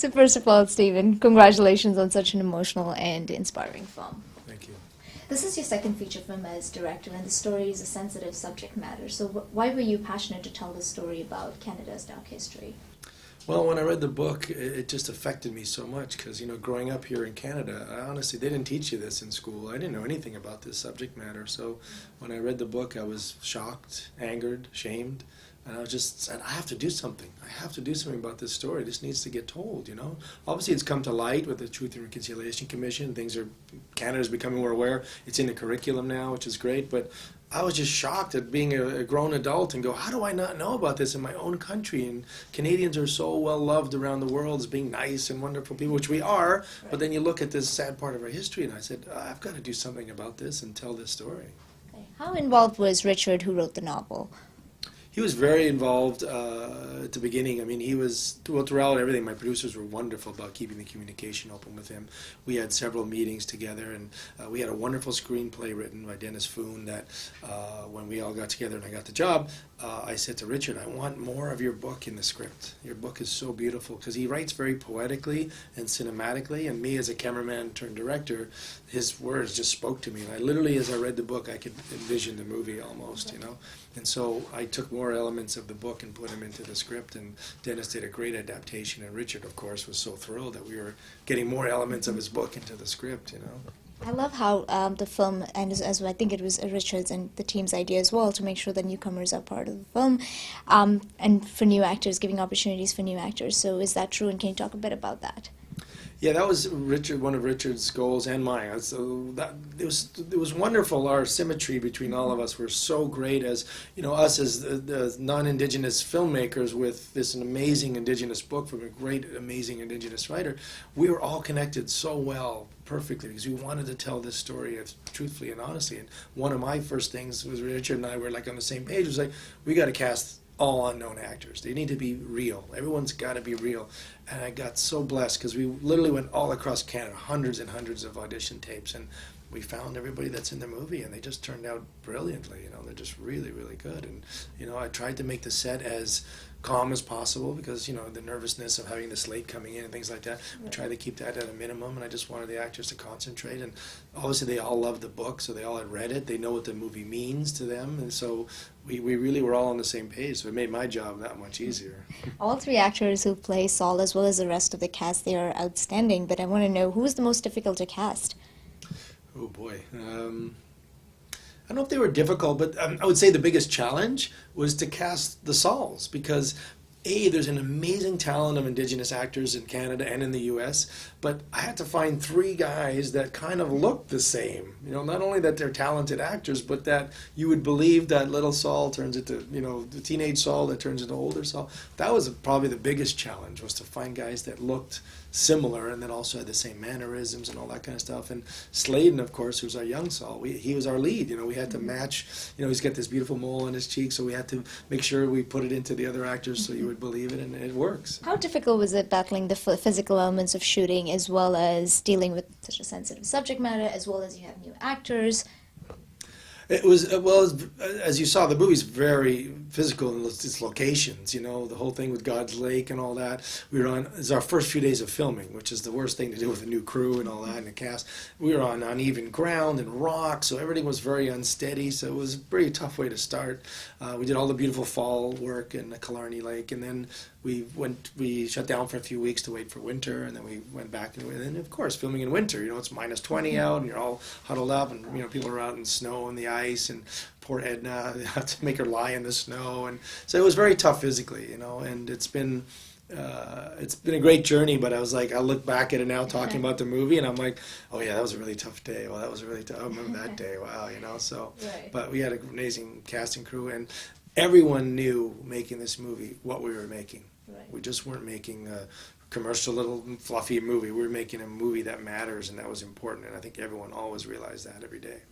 So first of all, Stephen, congratulations on such an emotional and inspiring film. Thank you. This is your second feature film as director, and the story is a sensitive subject matter. So why were you passionate to tell the story about Canada's dark history? Well, when I read the book, it just affected me so much because, growing up here in Canada, honestly, they didn't teach you this in school. I didn't know anything about this subject matter. So when I read the book, I was shocked, angered, shamed. And I just said, I have to do something. I have to do something about this story. This needs to get told. Obviously, it's come to light with the Truth and Reconciliation Commission. Canada's becoming more aware. It's in the curriculum now, which is great. But I was just shocked at being a grown adult and go, how do I not know about this in my own country? And Canadians are so well loved around the world as being nice and wonderful people, which we are. Right. But then you look at this sad part of our history, and I said, I've got to do something about this and tell this story. Okay. How involved was Richard, who wrote the novel? He was very involved at the beginning. I mean, he was, throughout everything, my producers were wonderful about keeping the communication open with him. We had several meetings together, and we had a wonderful screenplay written by Dennis Foon that when we all got together and I got the job, I said to Richard, I want more of your book in the script. Your book is so beautiful, because he writes very poetically and cinematically, and me as a cameraman turned director, his words just spoke to me. And I literally, as I read the book, I could envision the movie almost. And so I took more elements of the book and put them into the script, and Dennis did a great adaptation, and Richard, of course, was so thrilled that we were getting more elements of his book into the script. I love how the film, and as I think it was Richard's and the team's idea as well, to make sure that newcomers are part of the film, and for new actors, giving opportunities for new actors. So is that true, and can you talk a bit about that? Yeah, that was one of Richard's goals and mine. So it was wonderful. Our symmetry between all of us were so great. As us as the non-Indigenous filmmakers with this amazing Indigenous book from a great, amazing Indigenous writer, we were all connected so well, perfectly, because we wanted to tell this story truthfully and honestly. And one of my first things was Richard and I were like on the same page. It was like, we got to cast all unknown actors. They need to be real. Everyone's got to be real. And I got so blessed because we literally went all across Canada, hundreds and hundreds of audition tapes, and we found everybody that's in the movie, and they just turned out brilliantly. They're just really, really good. And I tried to make the set as calm as possible because the nervousness of having the slate coming in and things like that. We tried to keep that at a minimum, and I just wanted the actors to concentrate. And obviously they all loved the book, so they all had read it. They know what the movie means to them, and so we really were all on the same page. So it made my job that much easier. All three actors who play Saul, as well as the rest of the cast, they are outstanding. But I want to know, who was the most difficult to cast? Oh boy. I don't know if they were difficult, but I would say the biggest challenge was to cast the Sauls, because there's an amazing talent of Indigenous actors in Canada and in the U.S., but I had to find three guys that kind of looked the same. Not only that they're talented actors, but that you would believe that little Saul turns into, the teenage Saul that turns into older Saul. That was probably the biggest challenge, was to find guys that looked similar and then also had the same mannerisms and all that kind of stuff. And Sladen, of course, who's our young Saul, he was our lead. We had to match, he's got this beautiful mole on his cheek, so we had to make sure we put it into the other actors so you would believe it, and it works. How difficult was it battling the physical elements of shooting as well as dealing with such a sensitive subject matter, as well as you have new actors? It was, well, as you saw, the movie's very physical in its locations, the whole thing with God's Lake and all that. It's our first few days of filming, which is the worst thing to do with a new crew and all that, and the cast. We were on uneven ground and rock, so everything was very unsteady, so it was a pretty tough way to start. We did all the beautiful fall work in the Killarney Lake, and then we shut down for a few weeks to wait for winter, and then we went back, and then of course filming in winter, it's minus 20 out, and you're all huddled up, and people are out in snow and the ice, and poor Edna had to make her lie in the snow, and so it was very tough physically, and it's been a great journey. But I was like, I look back at it now talking about the movie, and I'm like, oh yeah, that was a really tough day. Well, that was a really tough. I remember that day. Wow, so. Right. But we had an amazing casting crew, and everyone knew making this movie what we were making. Right. We just weren't making a commercial little fluffy movie. We were making a movie that matters and that was important, and I think everyone always realized that every day.